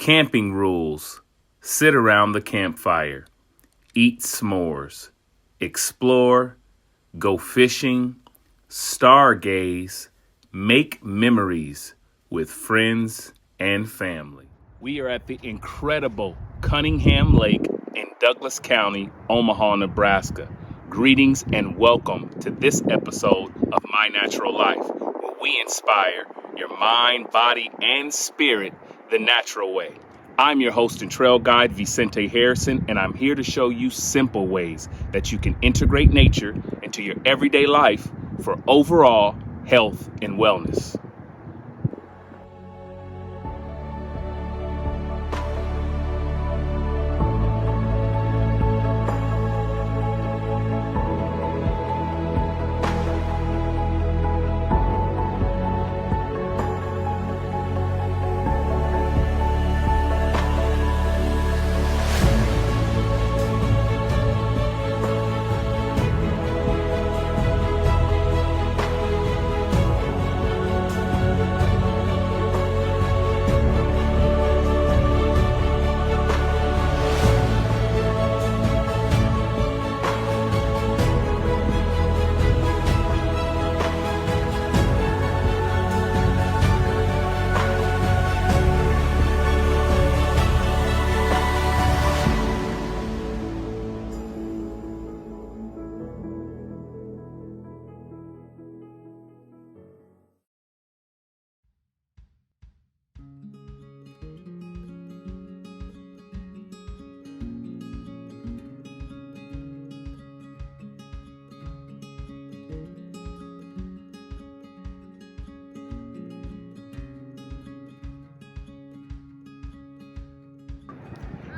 Camping rules. Sit around the campfire. Eat s'mores. Explore. Go fishing. Stargaze. Make memories with friends and family. We are at the incredible Cunningham Lake in Douglas County, Omaha, Nebraska. Greetings and welcome to this episode of My Natural Life, where we inspire your mind, body, and spirit the natural way. I'm your host and trail guide, Vicente Harrison, and I'm here to show you simple ways that you can integrate nature into your everyday life for overall health and wellness.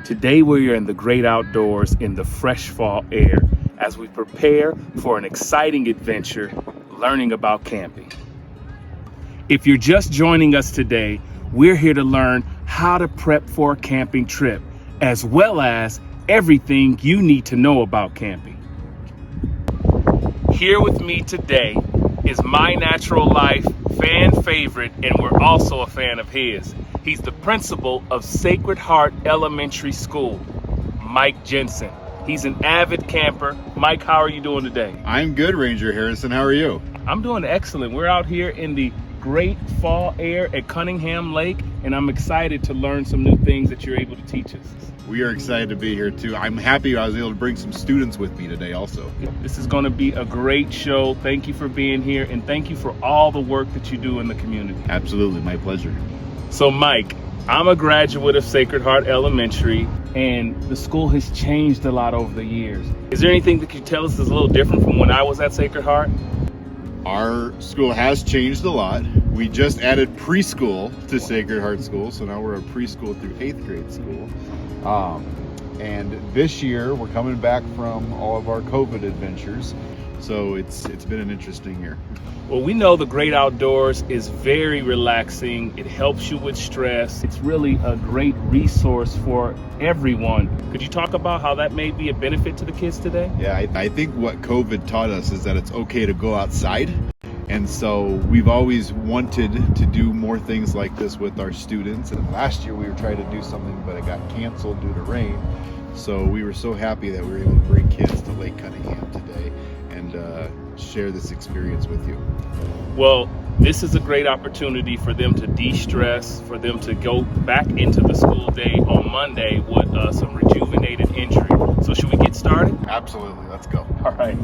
Today we are in the great outdoors in the fresh fall air as we prepare for an exciting adventure learning about camping. If you're just joining us today, we're here to learn how to prep for a camping trip, as well as everything you need to know about camping. Here with me today is My Natural Life fan favorite, and we're also a fan of his. He's the principal of Sacred Heart Elementary School, Mike Jensen. He's an avid camper. Mike, how are you doing today? I'm good, Ranger Harrison. How are you? I'm doing excellent. We're out here in the great fall air at Cunningham Lake, and I'm excited to learn some new things that you're able to teach us. We are excited to be here too. I'm happy I was able to bring some students with me today also. This is going to be a great show. Thank you for being here, and thank you for all the work that you do in the community. Absolutely, my pleasure. So Mike, I'm a graduate of Sacred Heart Elementary, and the school has changed a lot over the years. Is there anything that you can tell us is a little different from when I was at Sacred Heart? Our school has changed a lot. We just added preschool to Sacred Heart School, so now we're a preschool through 8th grade school. And this year we're coming back from all of our COVID adventures, so it's been an interesting year. Well, we know the great outdoors is very relaxing. It helps you with stress. It's really a great resource for everyone. Could you talk about how that may be a benefit to the kids today? Yeah, I think what COVID taught us is that it's okay to go outside. And so we've always wanted to do more things like this with our students. And last year we were trying to do something, but it got canceled due to rain. So we were so happy that we were able to bring kids to Lake Cunningham today and share this experience with you. Well, this is a great opportunity for them to de-stress, for them to go back into the school day on Monday with some rejuvenated energy. So should we get started? Absolutely, let's go. All right.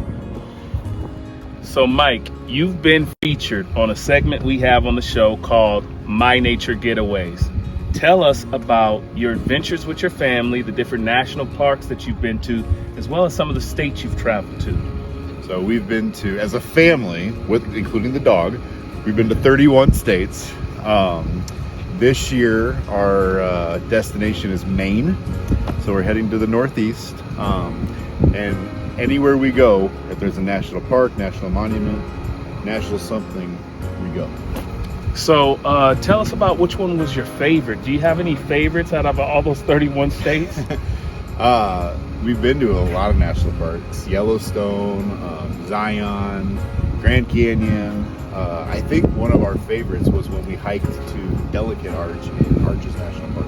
So Mike, you've been featured on a segment we have on the show called My Nature Getaways. Tell us about your adventures with your family, the different national parks that you've been to, as well as some of the states you've traveled to. So we've been to, as a family, with including the dog, we've been to 31 states. This year, our destination is Maine. So we're heading to the Northeast. And anywhere we go, if there's a national park, national monument, national something, we go. So tell us about which one was your favorite. Do you have any favorites out of all those 31 states? We've been to a lot of national parks: Yellowstone, Zion, Grand Canyon. I think one of our favorites was when we hiked to Delicate Arch in Arches National Park.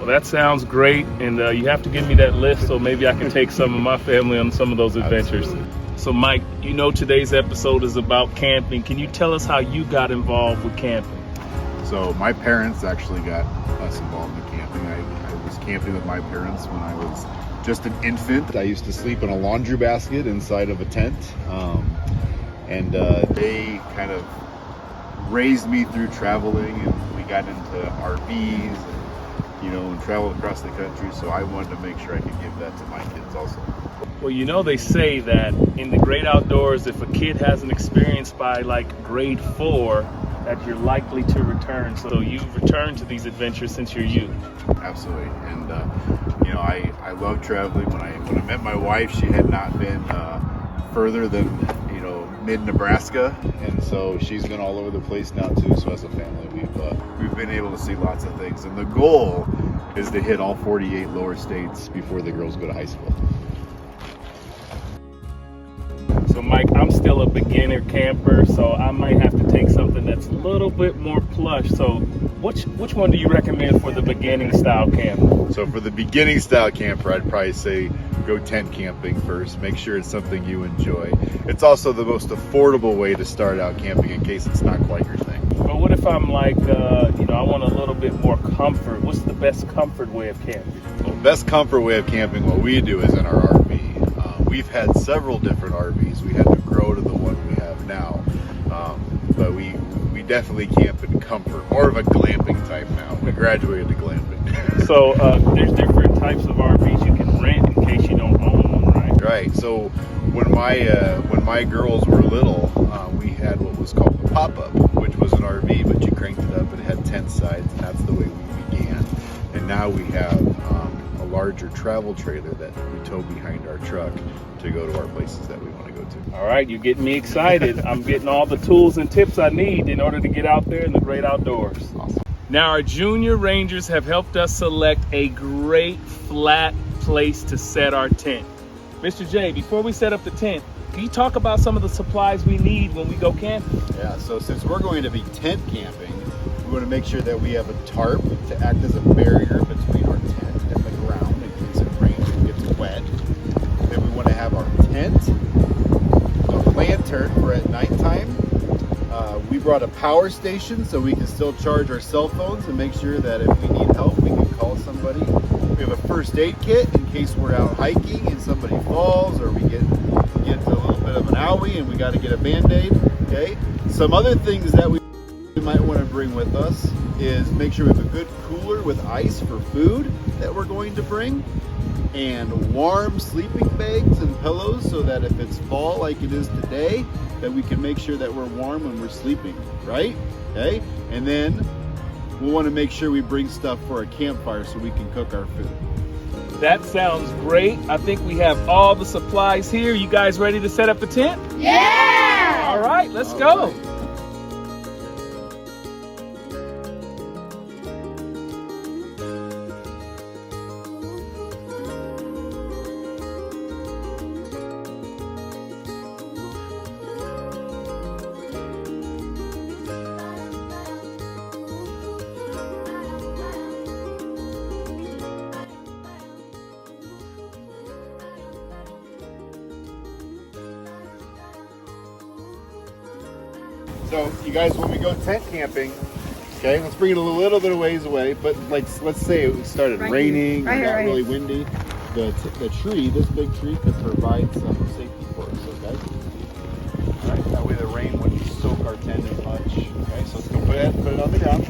Well, that sounds great, and you have to give me that list so maybe I can take some of my family on some of those adventures. So, Mike, you know today's episode is about camping. Can you tell us how you got involved with camping? So my parents actually got us involved in camping. I was camping with my parents when I was just an infant. I used to sleep in a laundry basket inside of a tent, and they kind of raised me through traveling, and we got into RVs and traveled across the country. So I wanted to make sure I could give that to my kids also. Well, they say that in the great outdoors, if a kid hasn't experienced by like grade 4, that you're likely to return. So you've returned to these adventures since your youth. Absolutely. And I love traveling. When I met my wife, she had not been further than mid-Nebraska, and so she's been all over the place now too. So as a family, we've been able to see lots of things, and the goal is to hit all 48 lower states before the girls go to high school. So Mike, I'm still a beginner camper, so I might have to take something that's a little bit more plush. So which one do you recommend for the beginning style camper? So for the beginning style camper, I'd probably say go tent camping first. Make sure it's something you enjoy. It's also the most affordable way to start out camping in case it's not quite your thing. But what if I'm like, I want a little bit more comfort? What's the best comfort way of camping? Well, best comfort way of camping, what we do is in our RV. We've had several different RVs. We had to grow to the one we have now. But we definitely camp in comfort. More of a glamping type now. We graduated to glamping. So there's different types of RVs you can rent in case you don't own one, right? Right. So when my girls were little, we had what was called a pop-up, which was an RV, but you cranked it up and it had tent sides, and that's the way we began. And now we have a larger travel trailer that we tow behind our truck to go to our places that we want to go to. All right, you're getting me excited. I'm getting all the tools and tips I need in order to get out there in the great outdoors. Awesome. Now, our junior rangers have helped us select a great flat place to set our tent. Mr. J, before we set up the tent, can you talk about some of the supplies we need when we go camping? Yeah, so since we're going to be tent camping, we want to make sure that we have a tarp to act as a barrier between our tent and the ground in case it rains and gets wet. Then we want to have our tent, a lantern for at nighttime. We brought a power station so we can still charge our cell phones and make sure that if we need help, we can call somebody. We have a first aid kit in case we're out hiking and somebody falls, or we get a little bit of an owie and we got to get a Band-Aid. Okay. Some other things that we might want to bring with us is make sure we have a good cooler with ice for food that we're going to bring, and warm sleeping bags and pillows so that if it's fall like it is today, that we can make sure that we're warm when we're sleeping, right? Okay. And then we'll want to make sure we bring stuff for a campfire so we can cook our food. That sounds great. I think we have all the supplies here. You guys ready to set up the tent? Yeah! All right, let's go. Right. So you guys, when we go tent camping, okay, let's bring it a little bit of ways away, but let's say it started raining, it got really windy. The tree, this big tree, could provide some safety for us, okay? All right, that way the rain wouldn't soak our tent as much. Okay, so let's go put it on the ground.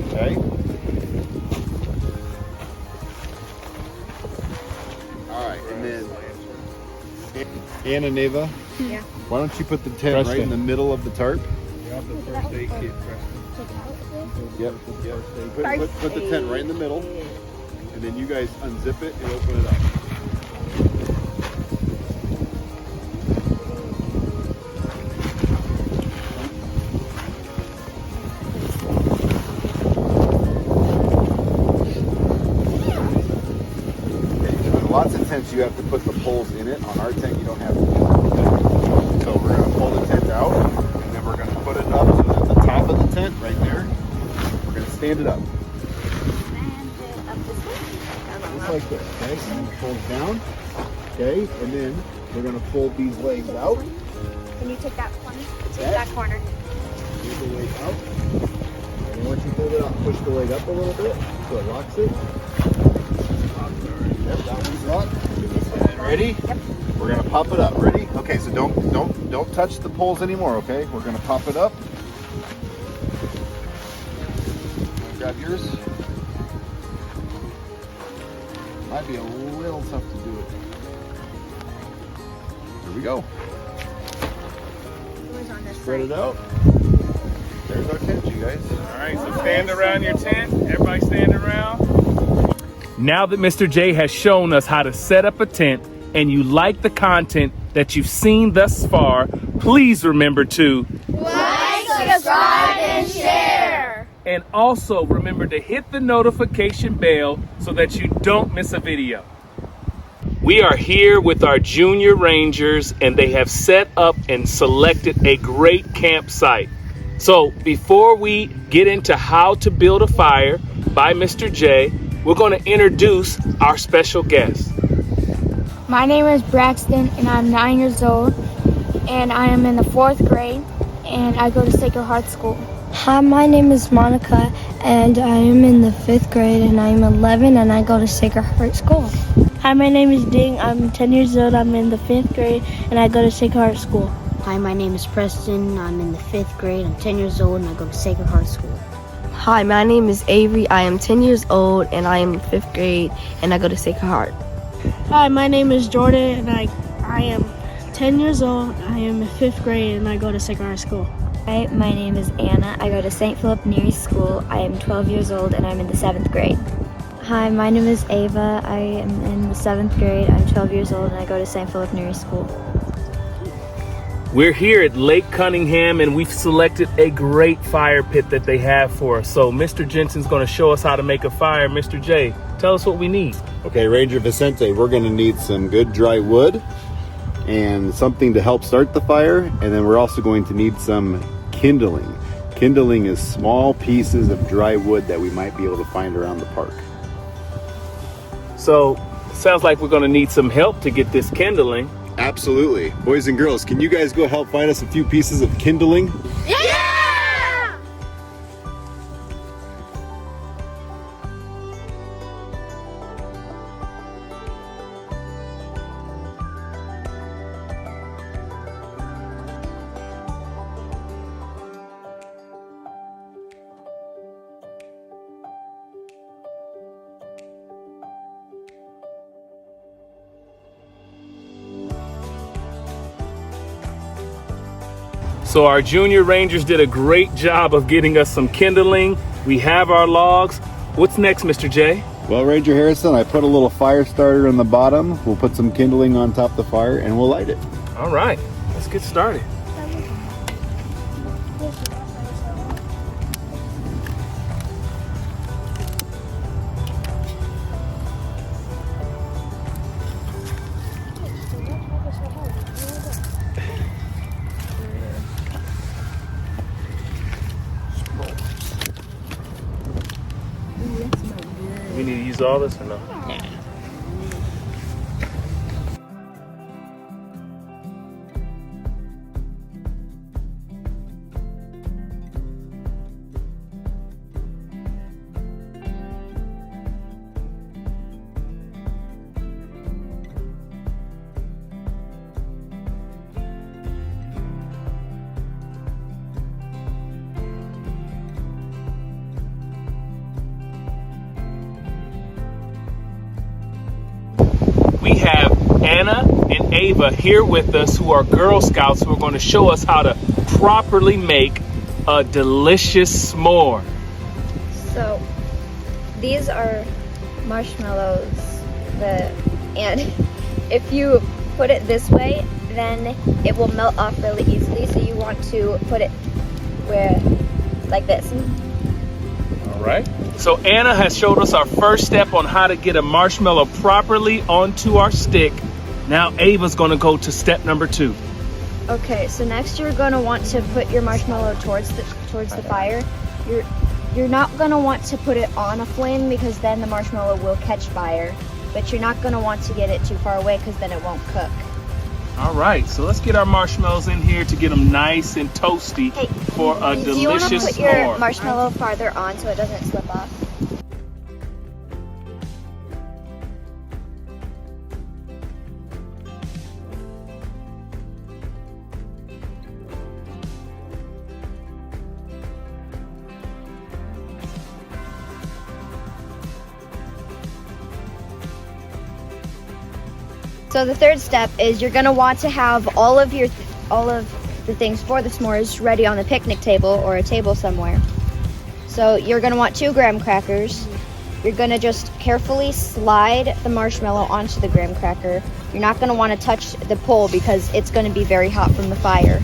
Okay. All right, and then Anna Neva, Yeah. why don't you put the tent right in the middle of the tarp? You have the first aid kit, Preston. Yep. Put the tent right in the middle, and then you guys unzip it and open it up. Lots of tents you have to put the poles in it. On our tent you don't have to. So we're going to pull the tent out, and then we're going to put it up at the top of the tent right there. We're going to stand it up. like this, okay? And then fold down, okay? And then we're gonna fold these legs out. Can you take that corner? Take that corner. Take the leg out. And then once you fold it out, push the leg up a little bit so it locks it. Yep, that one's locked. And ready? Yep. We're gonna pop it up. Ready? Okay, so don't touch the poles anymore, okay? We're gonna pop it up. Grab yours. Might be a little tough to do it. Here we go. Spread it out. There's our tent, you guys. All right, so stand around your tent. Everybody stand around. Now that Mr. J has shown us how to set up a tent and you like the content that you've seen thus far, please remember to Like, subscribe, and share. And also remember to hit the notification bell so that you don't miss a video. We are here with our junior rangers and they have set up and selected a great campsite. So before we get into how to build a fire by Mr. J, we're going to introduce our special guest. My name is Braxton and I'm 9 years old and I am in the 4th grade and I go to Sacred Heart School. Hi, my name is Monica and I am in the 5th grade and I'm 11 and I go to Sacred Heart School. Hi, my name is Ding. I'm 10 years old. I'm in the 5th grade and I go to Sacred Heart School. Hi, my name is Preston. I'm in the 5th grade. I'm 10 years old and I go to Sacred Heart School. Hi, my name is Avery. I am 10 years old and I am in 5th grade and I go to Sacred Heart. Hi, my name is Jordan and I am 10 years old. I am in 5th grade and I go to Sacred Heart School. Hi, my name is Anna. I go to St. Philip Neri School. I am 12 years old and I'm in the 7th grade. Hi, my name is Ava. I am in the 7th grade. I'm 12 years old and I go to St. Philip Neri School. We're here at Lake Cunningham and we've selected a great fire pit that they have for us. So Mr. Jensen's going to show us how to make a fire. Mr. J, tell us what we need. Okay, Ranger Vicente, we're gonna need some good dry wood and something to help start the fire. And then we're also going to need some kindling. Kindling is small pieces of dry wood that we might be able to find around the park. So it sounds like we're going to need some help to get this kindling. Absolutely. Boys and girls, can you guys go help find us a few pieces of kindling? Yeah! So our junior rangers did a great job of getting us some kindling. We have our logs. What's next, Mr. J? Well, Ranger Harrison, I put a little fire starter in the bottom. We'll put some kindling on top of the fire and we'll light it. All right, let's get started. We need to use all this or no? We have Anna and Ava here with us who are Girl Scouts who are going to show us how to properly make a delicious s'more. So these are marshmallows, and if you put it this way, then it will melt off really easily. So you want to put it like this. All right. So Anna has showed us our first step on how to get a marshmallow properly onto our stick. Now Ava's going to go to step number 2. Okay, so next you're going to want to put your marshmallow towards the fire. You're not going to want to put it on a flame because then the marshmallow will catch fire. but you're not going to want to get it too far away because then it won't cook. All right, so let's get our marshmallows in here to get them nice and toasty for a delicious s'more. Do you want to put your marshmallow farther on so it doesn't slip off? So the third step is you're going to want to have all of the things for the s'mores ready on the picnic table or a table somewhere. So you're going to want 2 graham crackers. You're going to just carefully slide the marshmallow onto the graham cracker. You're not going to want to touch the pole because it's going to be very hot from the fire.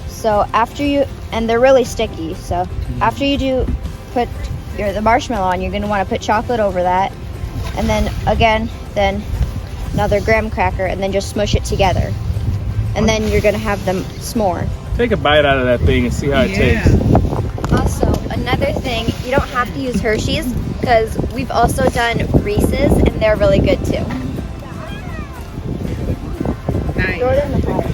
So and they're really sticky, so after you do put the marshmallow on, you're going to want to put chocolate over that, and then another graham cracker, and then just smush it together. And then you're gonna have the s'more. Take a bite out of that thing and see how it tastes. Also, another thing, you don't have to use Hershey's because we've also done Reese's and they're really good too. Nice. Throw it in the fire.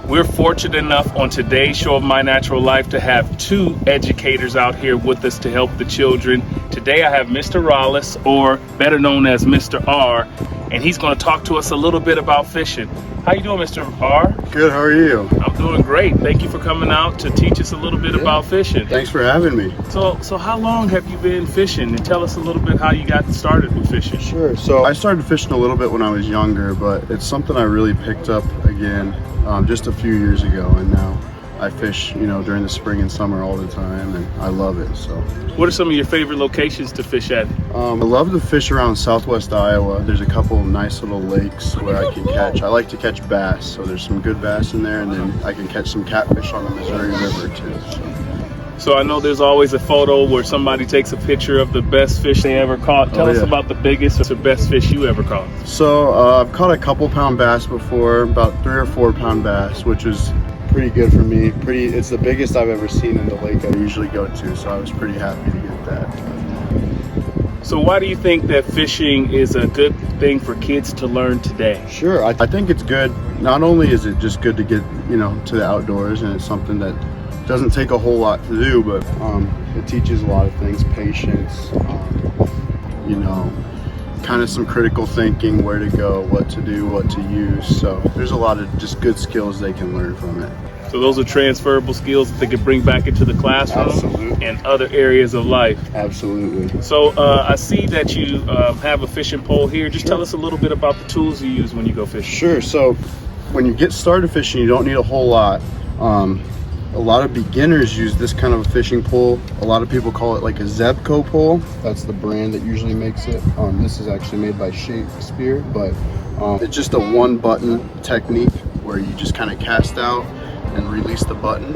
We're fortunate enough on today's show of My Natural Life to have 2 educators out here with us to help the children. Today I have Mr. Rollis, or better known as Mr. R, and he's going to talk to us a little bit about fishing. How you doing, Mr. R? Good, how are you? I'm doing great. Thank you for coming out to teach us a little bit about fishing. Thanks for having me. So how long have you been fishing? And tell us a little bit how you got started with fishing. Sure, so I started fishing a little bit when I was younger, but it's something I really picked up again just a few years ago, and now I fish, during the spring and summer all the time, and I love it. So, what are some of your favorite locations to fish at? I love to fish around southwest Iowa. There's a couple of nice little lakes where I can catch. I like to catch bass, so there's some good bass in there, and then I can catch some catfish on the Missouri River too. So I know there's always a photo where somebody takes a picture of the best fish they ever caught. Tell us about the biggest or best fish you ever caught. So I've caught a couple pound bass before, about 3 or 4 pound bass, which is pretty good for me. It's the biggest I've ever seen in the lake I usually go to, so I was pretty happy to get that. So why do you think that fishing is a good thing for kids to learn today? Sure, I think it's good. Not only is it just good to get, to the outdoors, and it's something that doesn't take a whole lot to do, but it teaches a lot of things, patience, kind of some critical thinking, where to go, what to do, what to use. So there's a lot of just good skills they can learn from it. So those are transferable skills that they can bring back into the classroom. Absolutely. And other areas of life. Absolutely. So I see that you have a fishing pole here. Just tell us a little bit about the tools you use when you go fishing. Sure. So when you get started fishing, you don't need a whole lot. A lot of beginners use this kind of a fishing pole. A lot of people call it like a Zebco pole. That's the brand that usually makes it. This is actually made by Shakespeare, but it's just a 1-button technique where you just kind of cast out and release the button.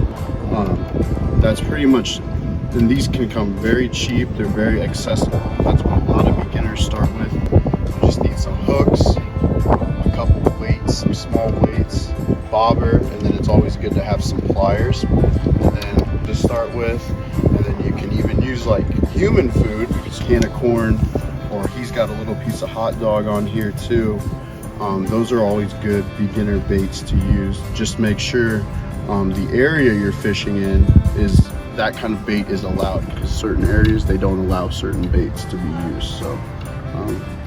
That's pretty much, and these can come very cheap. They're very accessible. That's what a lot of beginners start with. You just need some hooks, a couple of weights, some small weights, bobber, and then it's always good to have some pliers, and then to start with. And then you can even use like human food, a can of corn, or he's got a little piece of hot dog on here too. Those are always good beginner baits to use. Just make sure the area you're fishing in is that kind of bait is allowed, because certain areas they don't allow certain baits to be used. So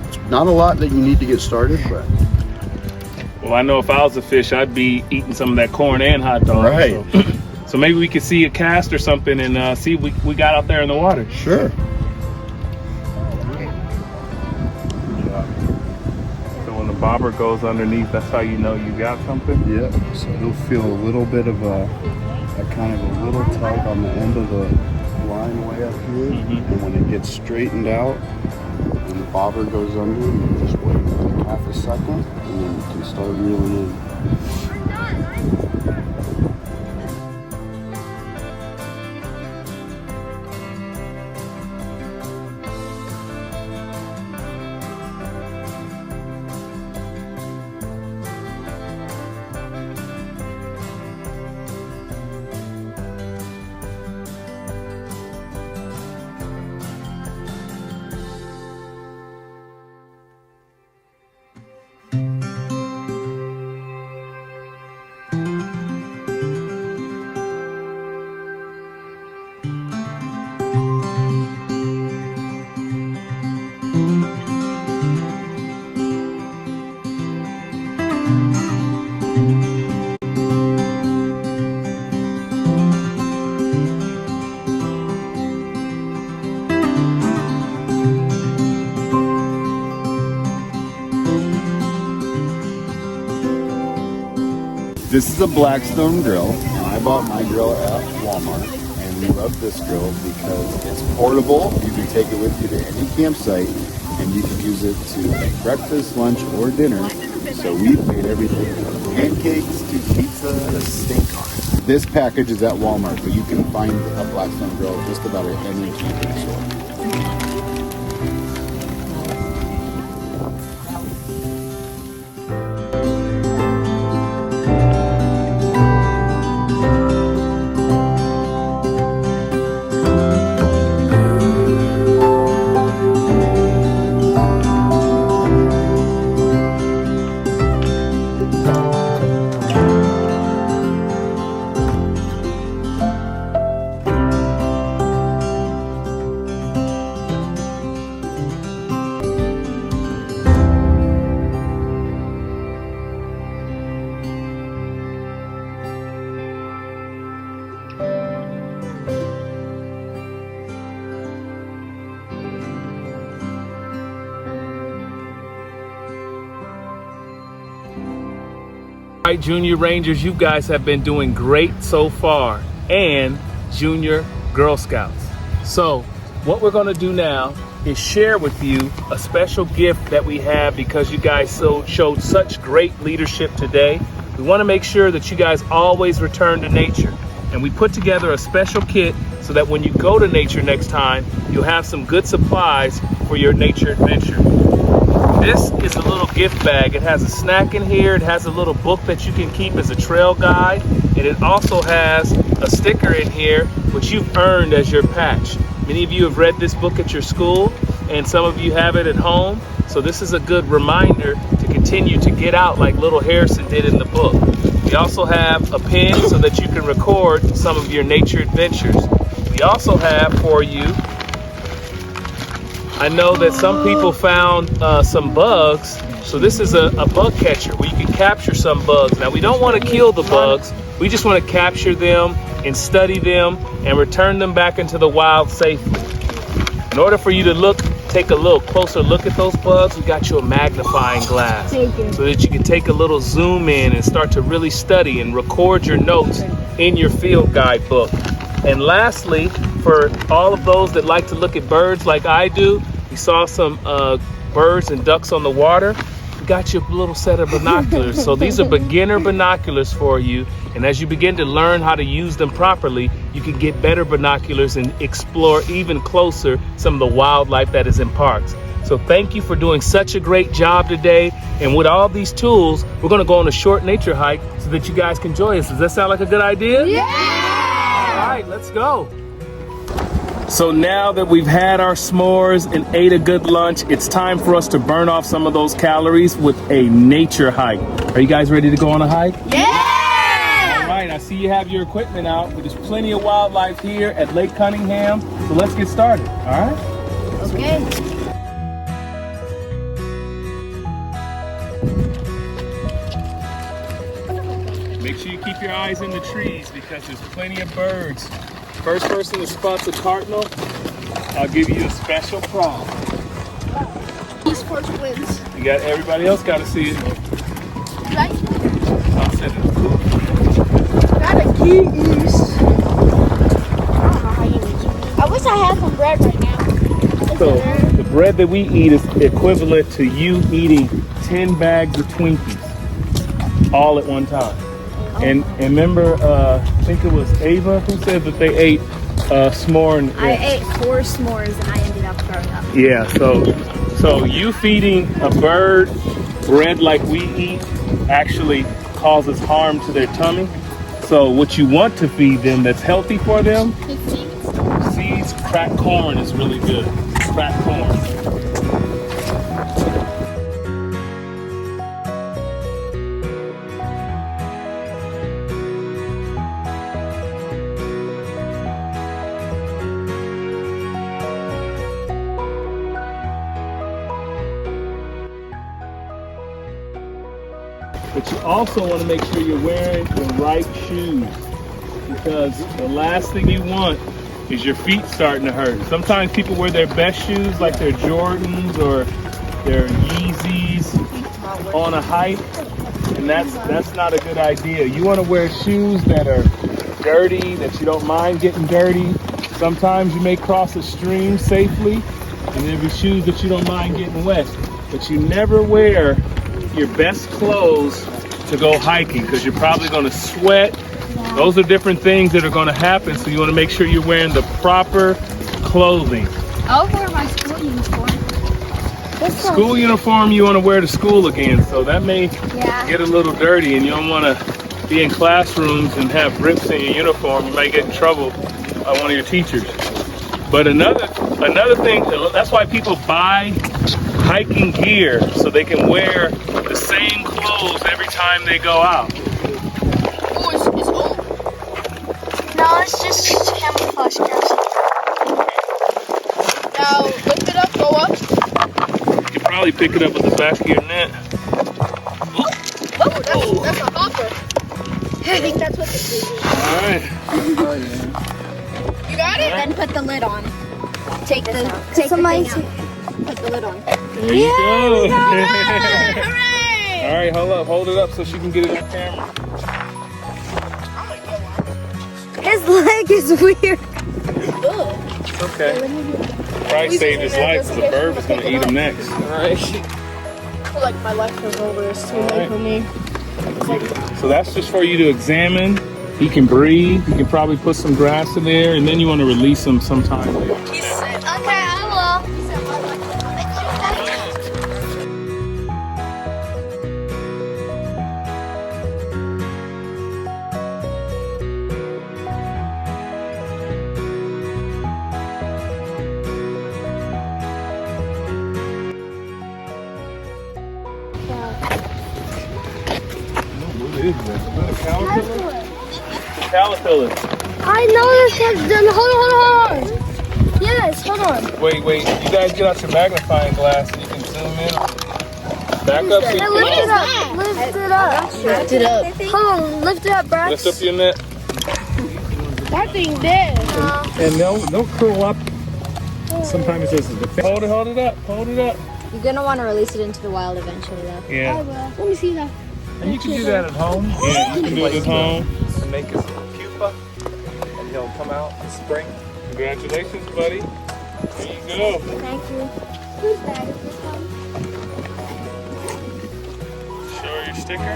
it's not a lot that you need to get started, but well, I know if I was a fish, I'd be eating some of that corn and hot dog. Right. So maybe we could see a cast or something and see if we got out there in the water. Sure. So when the bobber goes underneath, that's how you know you got something? Yeah. So you'll feel a little bit of a kind of a little tug on the end of the line way up here. And when it gets straightened out and the bobber goes under, you just wait like half a second, and then you can start reeling in. This is a Blackstone grill, and I bought my grill at Walmart, and we love this grill because it's portable. You can take it with you to any campsite, and you can use it to make breakfast, lunch, or dinner. So we've made everything from pancakes to pizza to steak on it. This package is at Walmart, but you can find a Blackstone grill just about at any camping store. All right, Junior Rangers, you guys have been doing great so far, and Junior Girl Scouts. So what we're gonna do now is share with you a special gift that we have because you guys showed such great leadership today. We wanna make sure that you guys always return to nature. And we put together a special kit so that when you go to nature next time, you'll have some good supplies for your nature adventure. This is a little gift bag. It has a snack in here. It has a little book that you can keep as a trail guide. And it also has a sticker in here, which you've earned as your patch. Many of you have read this book at your school, and some of you have it at home. So this is a good reminder to continue to get out like little Harrison did in the book. We also have a pen so that you can record some of your nature adventures. We also have for you, I know that some people found some bugs, so this is a bug catcher where you can capture some bugs. Now we don't want to kill the bugs, we just want to capture them and study them and return them back into the wild safely. In order for you to take a little closer look at those bugs, we got you a magnifying glass so that you can take a little zoom in and start to really study and record your notes in your field guide book. And lastly, for all of those that like to look at birds like I do, we saw some birds and ducks on the water. We got you a little set of binoculars. So these are beginner binoculars for you. And as you begin to learn how to use them properly, you can get better binoculars and explore even closer some of the wildlife that is in parks. So thank you for doing such a great job today. And with all these tools, we're gonna go on a short nature hike so that you guys can join us. Does that sound like a good idea? Yeah! All right, let's go. So now that we've had our s'mores and ate a good lunch, it's time for us to burn off some of those calories with a nature hike. Are you guys ready to go on a hike? Yeah! All right, I see you have your equipment out, but there's plenty of wildlife here at Lake Cunningham. So let's get started, all right? Okay. Make sure you keep your eyes in the trees because there's plenty of birds. First person that spots a cardinal, I'll give you a special prize. These four twins. You got everybody else got to see it. Right? I'll send it. Got a geese. I wish I had some bread right now. So the bread that we eat is equivalent to you eating 10 bags of Twinkies. all at one time. And remember, I think it was Ava who said that they ate s'more. And, I ate 4 s'mores and I ended up throwing up. yeah, so you feeding a bird bread like we eat actually causes harm to their tummy. So what you want to feed them that's healthy for them, seeds, cracked corn is really good. Cracked corn. But you also want to make sure you're wearing the right shoes, because the last thing you want is your feet starting to hurt. Sometimes people wear their best shoes, like their Jordans or their Yeezys, on a hike, and that's not a good idea. You want to wear shoes that are dirty, that you don't mind getting dirty. Sometimes you may cross a stream safely, and there'll be shoes that you don't mind getting wet. But you never wear your best clothes to go hiking, because you're probably going to sweat. Those are different things that are going to happen, so you want to make sure you're wearing the proper clothing. I'll wear my school uniform. School uniform you want to wear to school again, so that may get a little dirty, and you don't want to be in classrooms and have rips in your uniform. You might get in trouble by one of your teachers. But another thing, that's why people buy hiking gear, so they can wear the same clothes every time they go out. Oh, it's old. No, it's just camouflage caps. Now, lift it up, go up. You can probably pick it up with the back of your net. Oh, that's a hopper. I think that's what this is. All right. You got it? Then put the lid on. Take the thing out. Put the lid on. There you go. Hooray! All right, hold it up so she can get it on camera. His leg is weird. It's okay. Probably saved his life, because the bird was going to eat him next. All right. I feel like my life is over. It's too late for me. So that's just for you to examine. He can breathe. You can probably put some grass in there, and then you want to release him sometime later. Okay, I will. What is that? Is that a caterpillar? It's a caterpillar. I know this has done. Hold on. Yes, hold on. Wait. You guys get out your magnifying glass so you can zoom in. Back up. So you can Lift it up. Lift it up. Lift it up. Hold on. Lift it up, Brax. lift up your net. That thing dead. And they'll curl up. Sometimes this is the thing. Hold it up. Hold it up. You're gonna want to release it into the wild eventually, though. Yeah. Let me see that. And you can do that at home. Yeah, you can do it at home. To make his pupa, and he'll come out in spring. Congratulations, buddy. There you go. Thank you. Show her your sticker.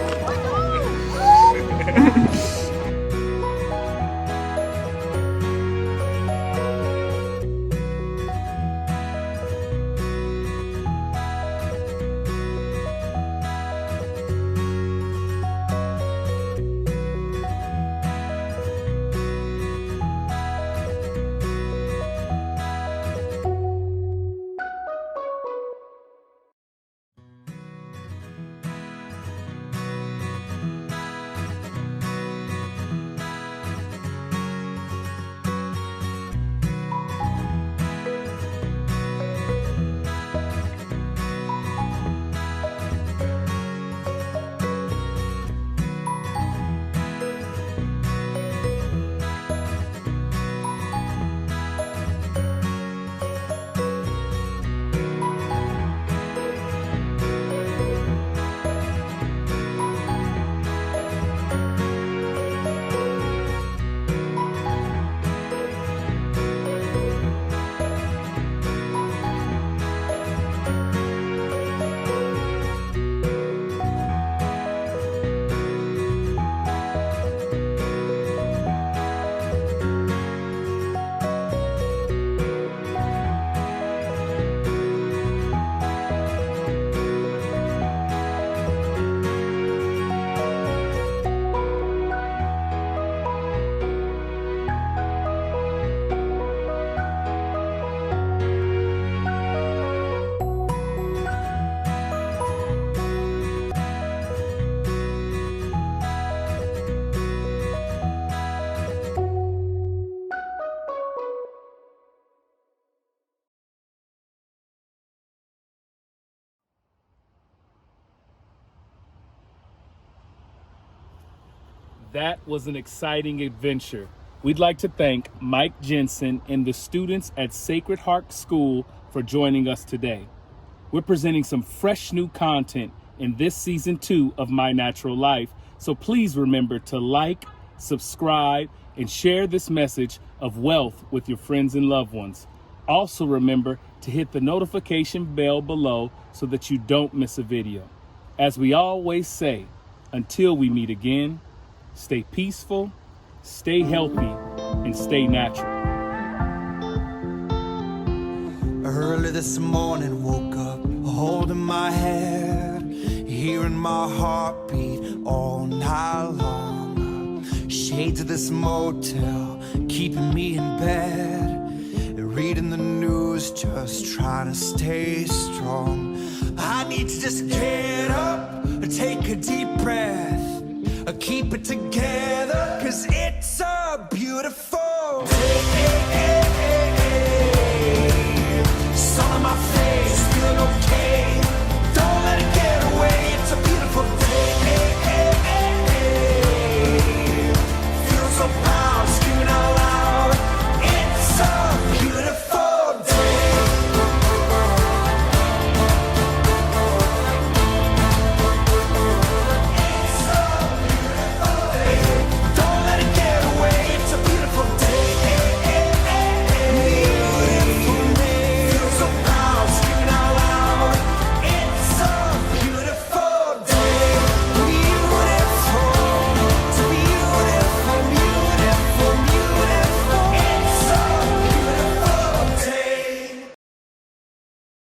That was an exciting adventure. We'd like to thank Mike Jensen and the students at Sacred Heart School for joining us today. We're presenting some fresh new content in this season 2 of My Natural Life, so please remember to like, subscribe, and share this message of wealth with your friends and loved ones. Also remember to hit the notification bell below so that you don't miss a video. As we always say, until we meet again, stay peaceful, stay healthy, and stay natural. Early this morning, woke up holding my head, hearing my heartbeat all night long. Shades of this motel keeping me in bed, reading the news, just trying to stay strong. I need to just get up, take a deep breath, keep it together, 'cause it's a beautiful day.